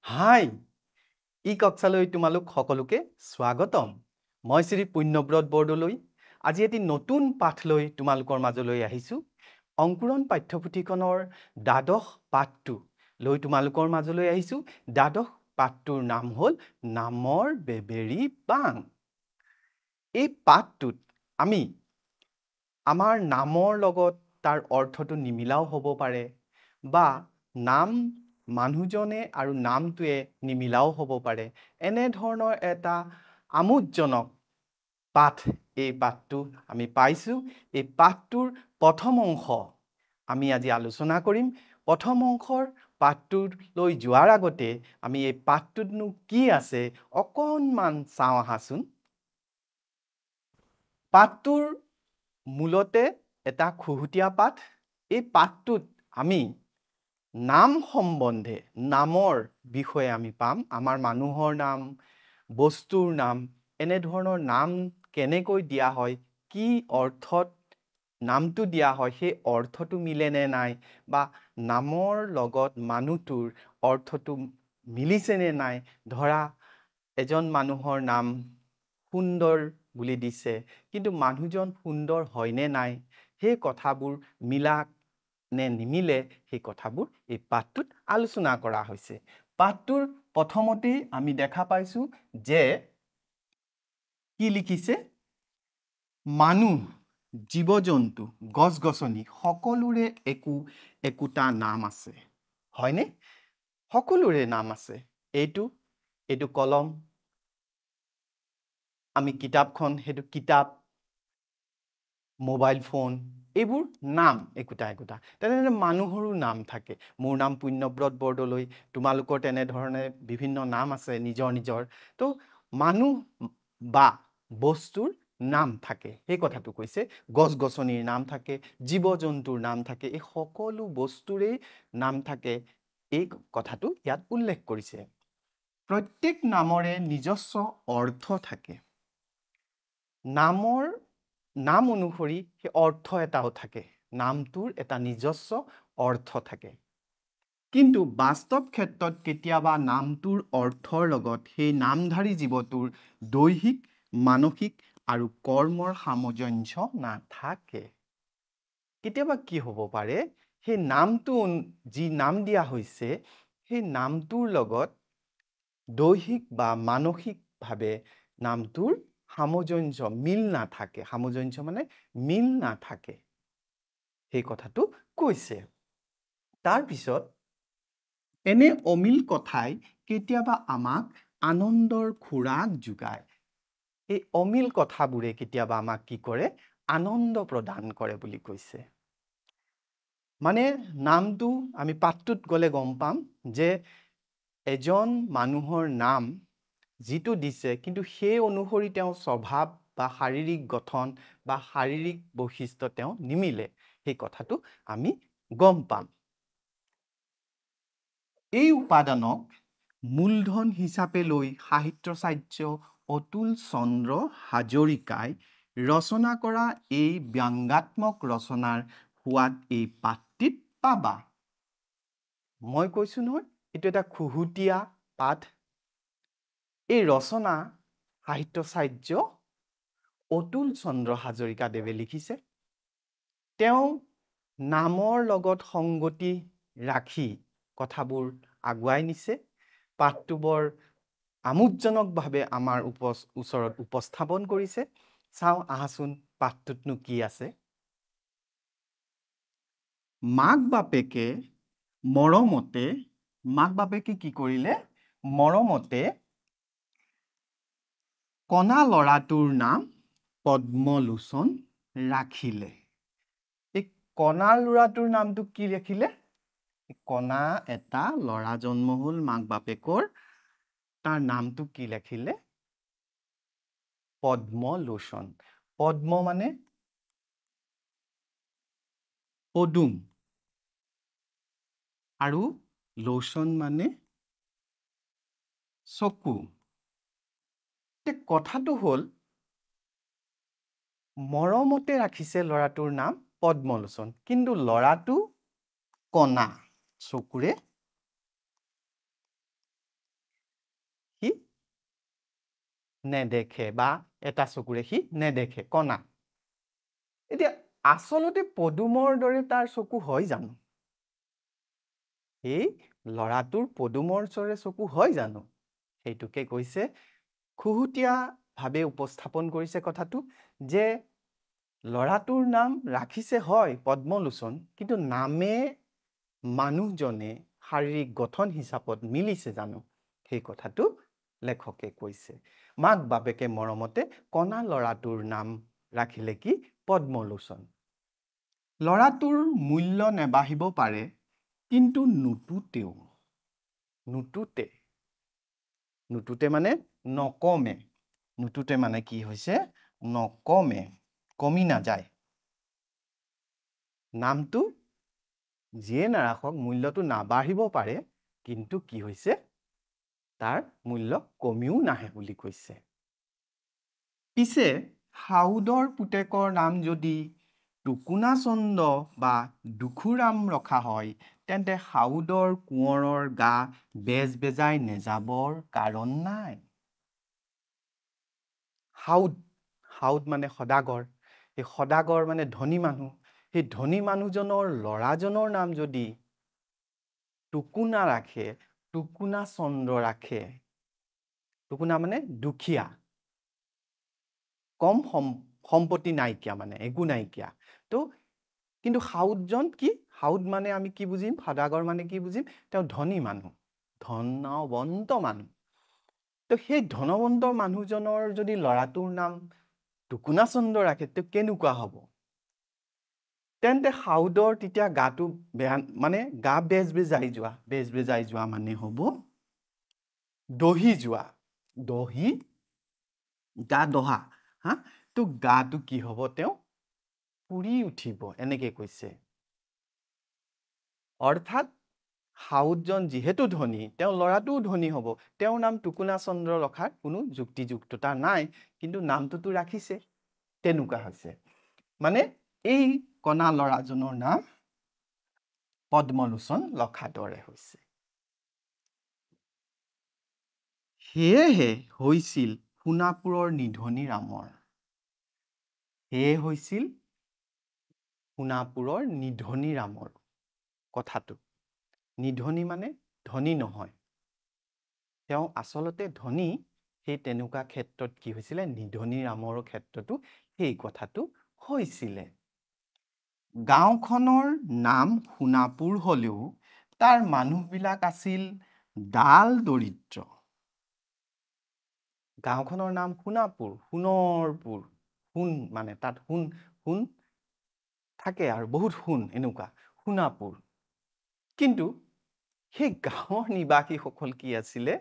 হাই কক্ষালৈ তোমালোক সকলোকে স্বাগতম মই শ্ৰী পুণ্যব্ৰত বৰদলৈ আজি এটি নতুন পাঠ লৈ তোমালোকৰ মাজলৈ আহিছো অংকুৰণ পাঠ্যপুথিখনৰ দ্বাদশ পাঠটো লৈ তোমালোকৰ মাজলৈ আহিছো দ্বাদশ পাঠটোৰ নাম হ'ল নামৰ বেবেৰী বাং এই পাঠটোত আমি আমাৰ নামৰ লগত তাৰ অৰ্থটো নিমিলাও হ'ব পাৰে বা নাম মানুহজনে আৰু নামটোৱে নিমিলাও হ'ব পাৰে এনে ধৰণৰ এটা আমোদজনক পাঠ এই পাঠটো আমি পাইছো এই পাঠটোৰ প্ৰথম অংশ আমি আজি আলোচনা কৰিম প্ৰথম অংশৰ পাঠটোলৈ যোৱাৰ আগতে আমি এই পাঠটোতনো কি আছে অকণমান চাওঁ আহাচোন পাঠটোৰ মূলতে এটা খুহুতীয়া পাঠ এই পাঠটোত আমি নাম সম্বন্ধে নামৰ বিষয়ে আমি পাম আমাৰ মানুহৰ নাম বস্তুৰ নাম এনে ধৰণৰ নাম কেনেকৈ দিয়া হয় কি অৰ্থত নামটো দিয়া হয় সেই অৰ্থটো মিলে নে নাই বা নামৰ লগত মানুহটোৰ অৰ্থটো মিলিছে নে নাই ধৰা এজন মানুহৰ নাম সুন্দৰ বুলি দিছে কিন্তু মানুহজন সুন্দৰ হয় নে নাই সেই কথাবোৰ মিলা নে নিমিলে সেই কথাবোৰ এই পাঠটোত আলোচনা কৰা হৈছে পাঠটোৰ প্ৰথমতে আমি দেখা পাইছো যে কি লিখিছে মানুহ জীৱ-জন্তু গছ-গছনি সকলোৰে একোটা নাম আছে হয়নে সকলোৰে নাম আছে এইটো কলম আমি কিতাপখন হেতু কিতাপ মোবাইল ফোন এইবোৰ নাম একোটা তেনেদৰে মানুহৰো নাম থাকে মোৰ নাম পুণ্যব্ৰত বৰদলৈ তোমালোকৰ তেনেধৰণে বিভিন্ন নাম আছে নিজৰ তো মানুহ বা বস্তুৰ নাম থাকে এই কথাটো কৈছে গছ-গছনিৰ নাম থাকে জীৱ-জন্তুৰ নাম থাকে এই সকলো বস্তুৰে নাম থাকে এই কথাটো ইয়াত উল্লেখ কৰিছে প্ৰত্যেক নামৰে নিজস্ব অৰ্থ থাকে নাম অনুসৰি সেই অৰ্থ এটাও থাকে নামটোৰ এটা নিজস্ব অৰ্থ থাকে কিন্তু বাস্তৱ ক্ষেত্ৰত কেতিয়াবা নামটোৰ অৰ্থৰ লগত সেই নামধাৰী জীৱটোৰ দৈহিক মানসিক আৰু কৰ্মৰ সামঞ্জস্য নাথাকে কেতিয়াবা কি হ'ব পাৰে সেই নামটো যি নাম দিয়া হৈছে সেই নামটোৰ লগত দৈহিক বা মানসিকভাৱে নামটোৰ সামঞ্জস্য মিল নাথাকে সামঞ্জস্য মানে মিল নাথাকে সেই কথাটো কৈছে তাৰ পিছত এনে অমিল কথাই কেতিয়াবা আমাক আনন্দৰ খোৰাক যোগায় এই অমিল কথাবোৰে কেতিয়াবা আমাক কি কৰে আনন্দ প্ৰদান কৰে বুলি কৈছে মানে নামটো আমি পাঠটোত গ'লে গম পাম যে এজন মানুহৰ নাম যিটো দিছে কিন্তু সেই অনুসৰি তেওঁ স্বভাৱ বা শাৰীৰিক গঠন বা শাৰীৰিক বৈশিষ্ট্য তেওঁ নিমিলে সেই কথাটো আমি গম পাম এই উপাদানক মূলধন হিচাপে লৈ সাহিত্যাচাৰ্য অতুল চন্দ্ৰ হাজৰিকাই ৰচনা কৰা এই ব্যংগাত্মক ৰচনাৰ সোৱাদ এই পাঠটিত পাবা মই কৈছো নহয় এইটো এটা খুহুতীয়া পাঠ এই ৰচনা সাহিত্যাচাৰ্য অতুল চন্দ্ৰ হাজৰিকা দেৱে লিখিছে তেওঁ নামৰ লগত সংগতি ৰাখি কথাবোৰ আগুৱাই নিছে পাঠটো বৰ আমোদজনকভাৱে আমাৰ ওচৰত উপস্থাপন কৰিছে চাওঁ আহাচোন পাঠটোতনো কি আছে মাক বাপেকে কি কৰিলে মৰমতে কণা ল'ৰাটোৰ নাম পদ্মলোচন ৰাখিলে এই কণা ল'ৰাটোৰ নামটো কি ৰাখিলে কণা এটা ল'ৰা জন্ম হ'ল মাক বাপেকৰ তাৰ নামটো কি ৰাখিলে পদ্মলোচন পদ্ম মানে পদুম আৰু লোচন মানে চকু কথাটো হ'ল মৰমতে ৰাখিছে ল'ৰাটোৰ নাম পদ্মলোচন কিন্তু ল'ৰাটো কণা চকুৰে নেদেখে বা এটা চকুৰে সি নেদেখে কণা এতিয়া আচলতে পদুমৰ দৰে তাৰ চকু হয় জানো এই লৰাটোৰ পদুমৰ দৰে চকু হয় জানো সেইটোকে কৈছে খুহুতীয়াভাৱে উপস্থাপন কৰিছে কথাটো যে লৰাটোৰ নাম ৰাখিছে হয় পদ্মলোচন কিন্তু নামে মানুহজনে শাৰীৰিক গঠন হিচাপত মিলিছে জানো সেই কথাটো লেখকে কৈছে মাক বাপেকে মৰমতে কণা লৰাটোৰ নাম ৰাখিলে কি পদ্মলোচন লৰাটোৰ মূল্য নেবাঢ়িব পাৰে কিন্তু নুটুতে মানে নকমে নুটুতে মানে কি হৈছে নকমে কমি নাযায় নামটো যিয়ে নাৰাখক মূল্যটো নাবাঢ়িব পাৰে কিন্তু কি হৈছে তাৰ মূল্য কমিও নাহে বুলি কৈছে পিছে হাউদৰ পুতেকৰ নাম যদি টুকুনা চন্দ বা দুখুৰাম ৰখা হয় তেন্তে হাউদৰ কোঁৱৰৰ গা বেজ বেজাই নেযাবৰ কাৰণ নাই হাউদ মানে সদাগৰ এই সদাগৰ মানে ধনী মানুহ সেই ধনী মানুহজনৰ ল'ৰাজনৰ নাম যদি টুকুনা ৰাখে টুকুনা চন্দ্ৰ ৰাখে টুকুনা মানে দুখীয়া কম সম্পত্তি নাইকিয়া মানে একো নাইকিয়া তো কিন্তু হাউদজন কি হাউদ মানে আমি কি বুজিম সদাগৰ মানে কি বুজিম তেওঁ ধনী মানুহ ধনৱন্ত মানুহ তো সেই ধনৱন্ত মানুহজনৰ যদি ল'ৰাটোৰ নাম টুকুনা চন্দ্ৰ ৰাখে তো কেনেকুৱা হ'ব তেন্তে হাউদৰ তেতিয়া গাটো বেয়া মানে গা বেজ বেজাই যোৱা মানে হ'ব দহি যোৱা দহি গা দহা হা তো গাটো কি হ'ব তেওঁ পুৰি উঠিব এনেকে কৈছে অৰ্থাৎ হাউদজন যিহেতু ধনী তেওঁ ল'ৰাটোও ধনী হ'ব তেওঁৰ নাম টুকুনা চন্দ্ৰ ৰখাৰ কোনো যুক্তিযুক্ততা নাই কিন্তু নামটোতো ৰাখিছে তেনেকুৱা হৈছে মানে এই কণা ল'ৰাজনৰ নাম পদ্মলোচন ৰখা দৰে হৈছে সেয়েহে হৈছিল সোণাপুৰৰ নিধনী ৰামৰ কথাটো নিধনী মানে ধনী নহয় তেওঁ আচলতে ধনী সেই তেনেকুৱা ক্ষেত্ৰত কি হৈছিলে নিধনী ৰামৰ ক্ষেত্ৰতো সেই কথাটো হৈছিলে গাঁওখনৰ নাম সোণাপুৰ হলেও তাৰ মানুহবিলাক আছিল ডাল দৰিদ্ৰ গাঁওখনৰ নাম সোণাপুৰ সোণৰপুৰ সোণ মানে তাত সোণ থাকে আৰু বহুত সোণ এনেকুৱা সোণাপুৰ কিন্তু সেই গাঁৱৰ নিবাসীসকল কি আছিলে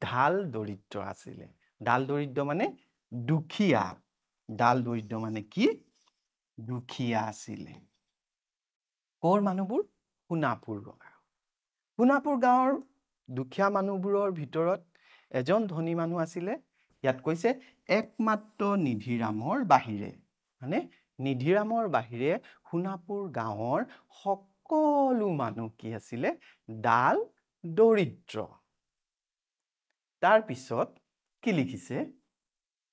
ডাল দৰিদ্ৰ আছিলে ডাল দৰিদ্ৰ মানে দুখীয়া ডাল দৰিদ্ৰ মানে কি দুখীয়া আছিলে কৰ মানুহবোৰ সোণাপুৰ গাঁৱৰ দুখীয়া মানুহবোৰৰ ভিতৰত এজন ধনী মানুহ আছিলে ইয়াত কৈছে একমাত্ৰ নিধিৰামৰ বাহিৰে মানে নিধিৰামৰ বাহিৰে সোণাপুৰ গাঁৱৰ সকলো মানুহ কি আছিলে ডাল দৰিদ্ৰ তাৰ পিছত কি লিখিছে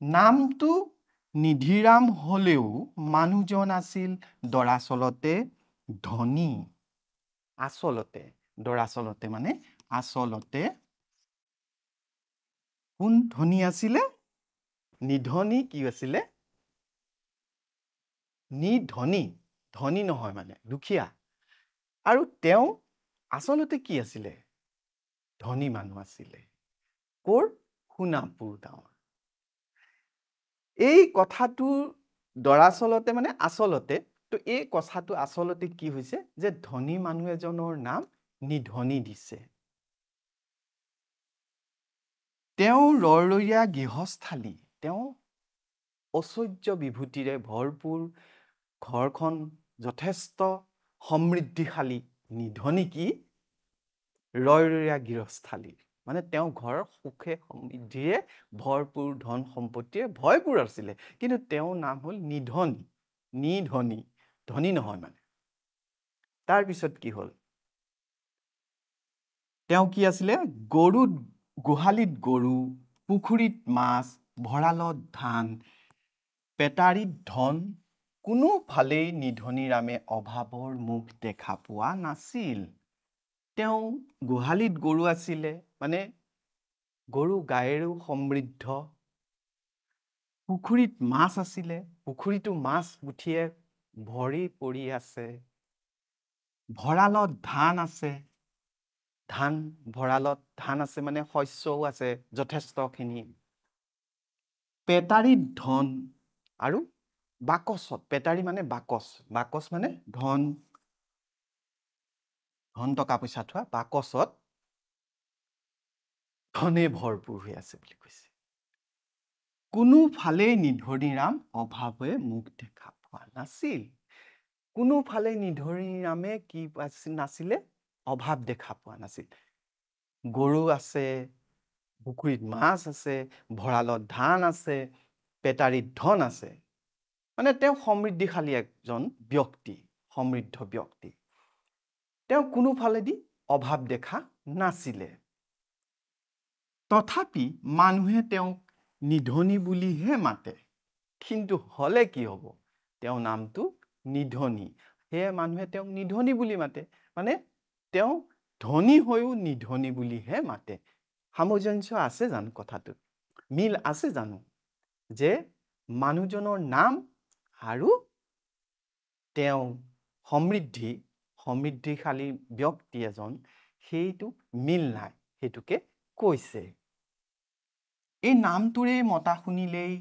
নামটো নিধিৰাম হলেও মানুহজন আছিল দৰাচলতে ধনী দৰাচলতে মানে আচলতে কোন ধনী আছিলে নিধনী কি আছিলে ধনী নহয় মানে দুখীয়া আৰু তেওঁ আচলতে কি আছিলে ধনী মানুহ আছিলে কৰ সোণাপুৰ গাঁৱৰ এই কথাটো দৰাচলতে মানে আচলতে তো এই কথাটো আচলতে কি হৈছে যে ধনী মানুহ এজনৰ নাম নিধনী দিছে তেওঁ ৰৰৈয়া গৃহস্থালী তেওঁ ঐশ্বৰ্য বিভূতিৰে ভৰপূৰ ঘৰখন যথেষ্ট সমৃদ্ধিশালী নিধনী কি ৰৰৈয়া গৃহস্থালী মানে তেওঁ ঘৰৰ সুখে সমৃদ্ধিৰে ভৰপূৰ ধন সম্পত্তিৰে ভৰপূৰ আছিলে কিন্তু তেওঁৰ নাম হ'ল নিধনী ধনী নহয় মানে তাৰ পিছত কি হ'ল তেওঁ কি আছিলে গোহালিত গৰু পুখুৰীত মাছ ভঁৰালত ধান পেটাৰীত ধন কোনোফালেই নিধনী ৰামে অভাৱৰ মুখ দেখা পোৱা নাছিল তেওঁ গোহালিত গৰু আছিলে মানে গৰু গায়েৰো সমৃদ্ধ পুখুৰীত মাছ আছিলে পুখুৰীটো মাছ উঠিয়ে ভৰি পৰি আছে ভঁৰালত ধান আছে ধান ভঁৰালত ধান আছে মানে শস্যও আছে যথেষ্টখিনি পেটাৰীত ধন আৰু বাকচত পেটাৰী মানে বাকচ মানে ধন টকা পইচা থোৱা বাকচত ধনে ভৰপূৰ হৈ আছে বুলি কৈছে কোনোফালেই নিধনী ৰাম অভাৱে মুখ দেখা পোৱা নাছিল কোনোফালে নিধনী ৰামে কি নাছিলে অভাৱ দেখা পোৱা নাছিল গৰু আছে পুখুৰীত মাছ আছে ভঁৰালত ধান আছে পেটাৰীত ধন আছে মানে তেওঁ সমৃদ্ধিশালী একজন ব্যক্তি সমৃদ্ধ ব্যক্তি তেওঁ কোনোফালেদি অভাৱ দেখা নাছিলে তথাপি মানুহে তেওঁক নিধনী বুলিহে মাতে কিন্তু হলে কি হ'ব তেওঁ নামটো নিধনী সেয়ে মানুহে তেওঁক নিধনী বুলি মাতে মানে তেওঁ ধনী হৈও নিধনী বুলিহে মাতে সামঞ্জস্য আছে জানো কথাটোত মিল আছে জানো যে মানুহজনৰ নাম আৰু তেওঁ সমৃদ্ধিশালী ব্যক্তি এজন সেইটো মিল নাই সেইটোকে কৈছে এই নামটোৰে মতা শুনিলেই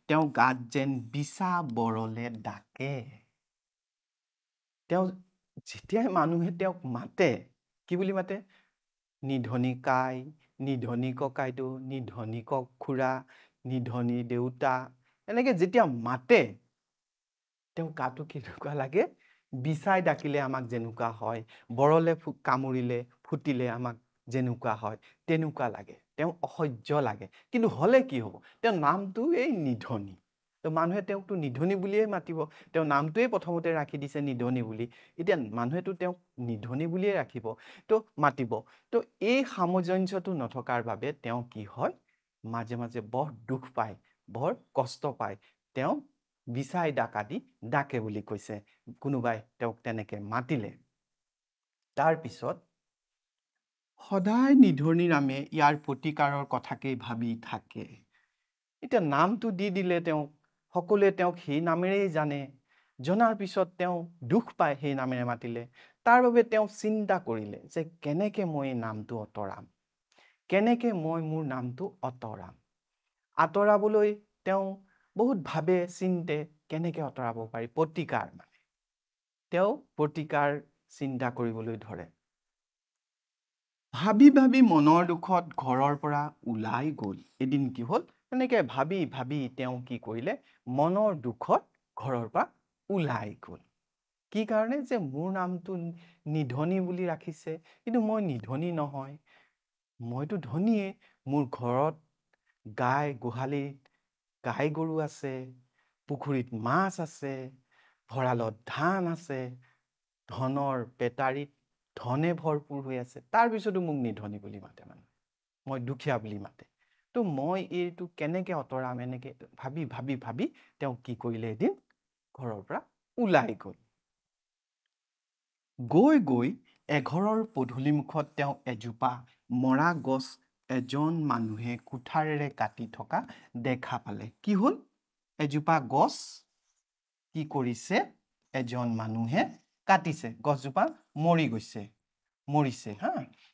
তেওঁ গাত যেন বিছা বৰলে ডাকে তেওঁ যেতিয়াই মানুহে তেওঁক মাতে কি বুলি মাতে নিধনী কাই নিধনী ককাইদেউ নিধনী খুৰা নিধনী দেউতা এনেকে যেতিয়া মাতে তেওঁ গাটো কেনেকুৱা লাগে বিচাই ডাকিলে আমাক যেনেকুৱা হয় বৰলে কামুৰিলে ফুটিলে আমাক যেনেকুৱা হয় তেনেকুৱা লাগে তেওঁ অসহ্য লাগে কিন্তু হলে কি হ'ব তেওঁ নামটো এই নিধনী তো মানুহে তেওঁকতো নিধনী বুলিয়ে মাতিব তেওঁ নামটোৱে প্ৰথমতে ৰাখি দিছে নিধনী বুলি এতিয়া মানুহেতো তেওঁক নিধনী বুলিয়ে ৰাখিব তো মাতিব তো এই সামঞ্জস্যটো নথকাৰ বাবে তেওঁ কি হয় মাজে মাজে বৰ দুখ পায় বৰ কষ্ট পায় তেওঁ বিচাই ডাকে বুলি কৈছে কোনোবাই তেওঁক তেনেকে মাতিলে তাৰ পিছত সদায় নিধনী ৰামে ইয়াৰ প্ৰতিকাৰৰ কথাকেই ভাবি থাকে এতিয়া নামটো দি দিলে তেওঁক সকলোৱে তেওঁক সেই নামেৰেই জানে জনাৰ পিছত তেওঁ দুখ পায় সেই নামেৰে মাতিলে তাৰ বাবে তেওঁ চিন্তা কৰিলে যে কেনেকে মই এই নামটো অতৰাম কেনেকে মই মোৰ নামটো আঁতৰাবলৈ তেওঁ বহুত ভাবে চিন্তে কেনেকে আঁতৰাব পাৰি প্ৰতিকাৰ মানে তেওঁ প্ৰতিকাৰ চিন্তা কৰিবলৈ ধৰে ভাবি ভাবি মনৰ দুখত ঘৰৰ পৰা ওলাই গ'ল এদিন কি হ'ল এনেকে ভাবি ভাবি তেওঁ কি কৰিলে মনৰ দুখত ঘৰৰ পৰা ওলাই গ'ল কি কাৰণে যে মোৰ নামটো নিধনী বুলি ৰাখিছে কিন্তু মই নিধনী নহয় মইতো ধনীয়ে মোৰ ঘৰত গোহালিত গাই গৰু আছে পুখুৰীত মাছ আছে ভঁৰালত ধান আছে ধনৰ পেটাৰীত ধনে ভৰপূৰ হৈ আছে তাৰ পিছতো মোক নিধনী বুলি মাতে মানে মই দুখীয়া বুলি মাতে তো মই এইটো কেনেকে অতৰাম এনেকে ভাবি ভাবি ভাবি তেওঁ কি কৰিলে এদিন ঘৰৰ পৰা ওলাই গৈ এঘৰৰ পদূলি মুখত তেওঁ এজোপা মৰা গছ এজন মানুহে কুঠাৰেৰে কাটি থকা দেখা পালে কি হ'ল এজোপা গছ কি কৰিছে এজন মানুহে কাটিছে গছজোপা মৰিছে হা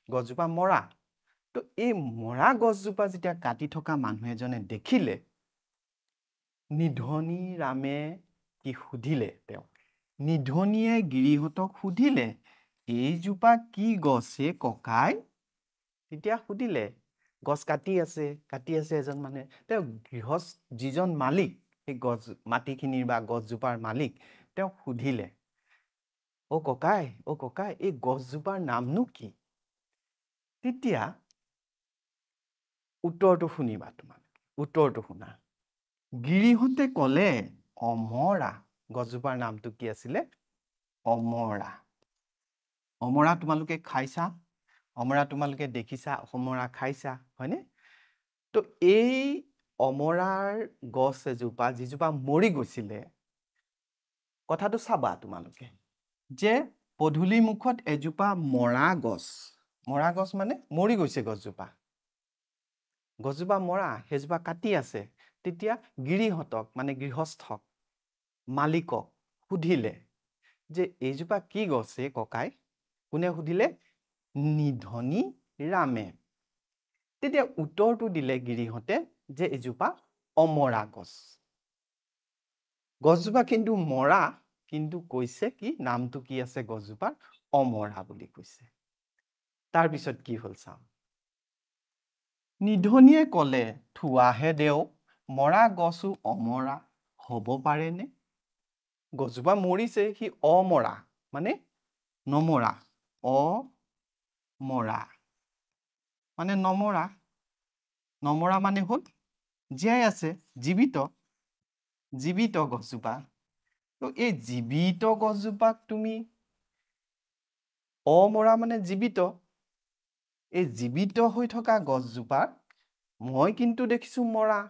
গছজোপা মৰা তো এই মৰা গছজোপা যেতিয়া কাটি থকা মানুহ এজনে দেখিলে নিধনী ৰামে কি সুধিলে তেওঁ নিধনীয়ে গিৰিহঁতক সুধিলে এইজোপা কি গছে ককাই তেতিয়া সুধিলে গছ কাটি আছে এজন মানুহে তেওঁ গৃহস্থ যিজন মালিক সেই গছ মাটিখিনিৰ বা গছজোপাৰ মালিক তেওঁ সুধিলে অ ককাই এই গছজোপাৰ নামনো কি তেতিয়া উত্তৰটো শুনিবা তোমালোকে উত্তৰটো শুনা গিৰিহঁতে ক'লে অমৰা গছজোপাৰ নামটো কি আছিলে অমৰা তোমালোকে খাইছা অমৰা তোমালোকে দেখিছা অমৰা খাইছা হয়নে তো এই অমৰাৰ গছ এজোপা যিজোপা মৰি গৈছিলে কথাটো চাবা তোমালোকে যে পদূলি মুখত এজোপা মৰা গছ মানে মৰি গৈছে গছজোপা মৰা সেইজোপা কাটি আছে তেতিয়া গিৰিহঁতক মানে গৃহস্থক মালিকক সুধিলে যে এইজোপা কি গছে ককাই কোনে সুধিলে নিধনি ৰামে তেতিয়া উত্তৰটো দিলে গিৰিহঁতে যে এজোপা অমৰা গছজোপা কিন্তু মৰা কিন্তু কৈছে কি নামটো কি আছে গছজোপাৰ অমৰা বুলি কৈছে তাৰ পিছত কি হ'ল চাওঁ নিধনিয়ে ক'লে থোৱাহে দেও মৰা গছো অমৰা হ'ব পাৰেনে গছজোপা মৰিছে সি অমৰা মানে নমৰা অমৰা মানে নমৰা মানে হ'ল জীয়াই আছে জীৱিত গছজোপা তো এই জীৱিত গছজোপাক তুমি অমৰা মানে জীৱিত এই জীৱিত হৈ থকা গছজোপাক মই কিন্তু দেখিছো মৰা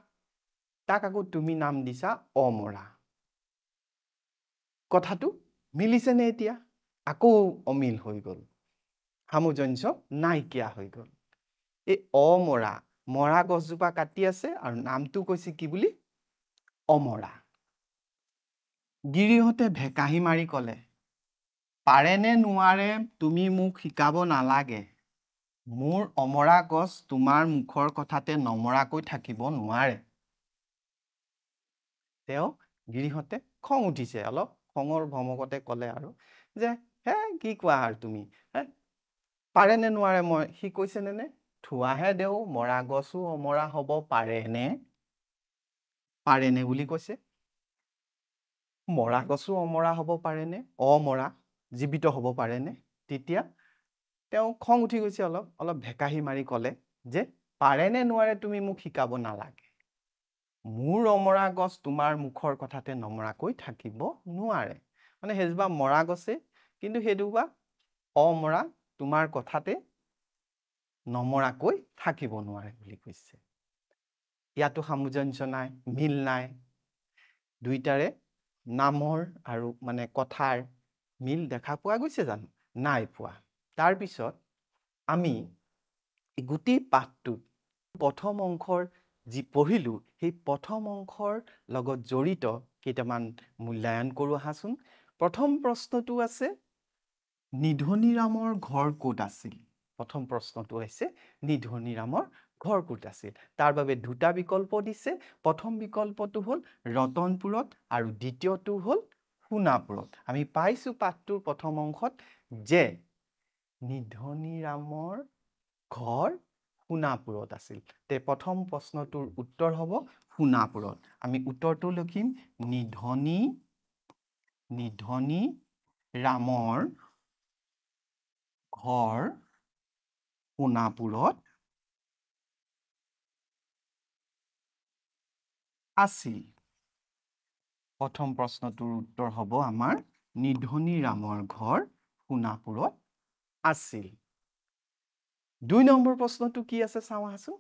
তাক আকৌ তুমি নাম দিছা অমৰা কথাটো মিলিছেনে এতিয়া আকৌ অমিল হৈ গ'ল সামঞ্জস্য নাইকিয়া হৈ গ'ল এই মৰা গছজোপা কাটি আছে আৰু নামটো কৈছে কি বুলি অমৰা গিৰিহঁতে ভেকাহি মাৰি ক'লে পাৰেনে নোৱাৰে তুমি মোক শিকাব নালাগে মোৰ অমৰা গছ তোমাৰ মুখৰ কথাতে নমৰাকৈ থাকিব নোৱাৰে তেওঁ গিৰিহঁতে খং উঠিছে অলপ খঙৰ ভমকতে ক'লে আৰু যে হে কি কোৱা আৰু তুমি পাৰে নে নোৱাৰে মই সি কৈছে নে থোৱাহে দেও মৰা গছো অমৰা হ'ব পাৰেনে বুলি কৈছে মৰা গছো অমৰা হ'ব পাৰেনে অমৰা জীৱিত হ'ব পাৰেনে তেতিয়া তেওঁ খং উঠি গৈছে অলপ ভেকাহি মাৰি ক'লে যে পাৰেনে নোৱাৰে তুমি মোক শিকাব নালাগে মোৰ অমৰা গছ তোমাৰ মুখৰ কথাতে নমৰাকৈ থাকিব নোৱাৰে মানে সেইজোপা মৰা গছে কিন্তু সেইজোপা অমৰা তোমাৰ কথাতে নমৰাকৈ থাকিব নোৱাৰে বুলি কৈছে ইয়াতো সামঞ্জস্য নাই মিল নাই দুইটাৰে নামৰ আৰু মানে কথাৰ মিল দেখা পোৱা গৈছে জানো নাই পোৱা তাৰ পিছত আমি গোটেই পাঠটোত প্ৰথম অংশৰ যি পঢ়িলো সেই প্ৰথম অংশৰ লগত জড়িত কেইটামান মূল্যায়ন কৰো আহাচোন প্ৰথম প্ৰশ্নটো আছে নিধনিৰামৰ ঘৰ ক'ত আছিল প্ৰথম প্ৰশ্নটো হৈছে নিধনিৰামৰ ঘৰ ক'ত আছিল তাৰ বাবে দুটা বিকল্প দিছে প্ৰথম বিকল্পটো হ'ল ৰতনপুৰত আৰু দ্বিতীয়টো হ'ল সোণাপুৰত আমি পাইছো পাঠটোৰ প্ৰথম অংশত যে নিধনিৰামৰ ঘৰ সোণাপুৰত আছিল তে প্ৰথম প্ৰশ্নটোৰ উত্তৰ হ'ব সোণাপুৰত আমি উত্তৰটো লিখিম নিধনি ৰামৰ ঘৰ সোণাপুৰত আছিল প্ৰথম প্ৰশ্নটোৰ উত্তৰ হ'ব আমাৰ নিধনিৰামৰ ঘৰ সোণাপুৰত আছিল 2 নম্বৰ প্ৰশ্নটো কি আছে চাওঁ আহাচোন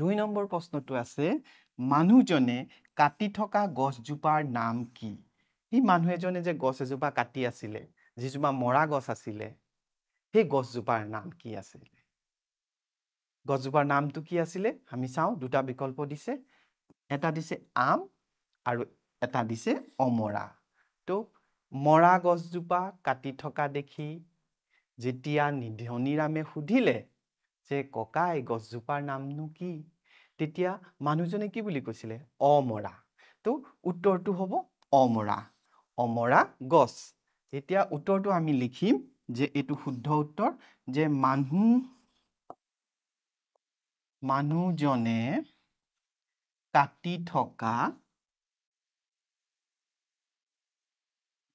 2 নম্বৰ প্ৰশ্নটো আছে মানুহজনে কাটি থকা গছজোপাৰ নাম কি এই মানুহ এজনে যে গছ এজোপা কাটি আছিলে যিজোপা মৰা গছ আছিলে সেই গছজোপাৰ নাম কি আছিলে গছজোপাৰ নামটো কি আছিলে আমি চাওঁ দুটা বিকল্প দিছে এটা দিছে আম আৰু এটা দিছে অমৰা তো মৰা গছজোপা কাটি থকা দেখি যেতিয়া নিধনিৰামে সুধিলে যে ককাই গছজোপাৰ নামনো কি তেতিয়া মানুহজনে কি বুলি কৈছিলে অমৰা তো উত্তৰটো হ'ব অমৰা গছ এতিয়া উত্তৰটো আমি লিখিম যে এইটো শুদ্ধ উত্তৰ যে মানুহজনে কাটি থকা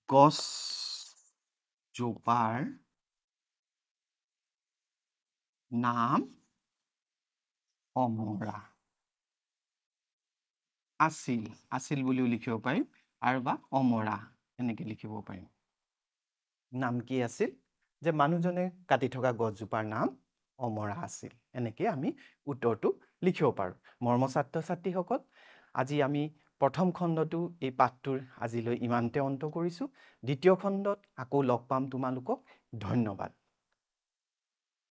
গছজোপাৰ নাম অমৰা আছিল বুলিও লিখিব পাৰিম আৰু বা অমৰা এনেকে লিখিব পাৰিম নাম কি আছিল যে মানুহজনে কাটি থকা গছজোপাৰ নাম অমৰা আছিল এনেকে আমি উত্তৰটো লিখিব পাৰোঁ। মৰ্ম ছাত্ৰ ছাত্ৰীসকল, আজি আমি প্ৰথম খণ্ডটো এই পাঠটোৰ আজিলৈ ইমানতে অন্ত কৰিছোঁ। দ্বিতীয় খণ্ডত আকৌ লগ পাম তোমালোকক। ধন্যবাদ।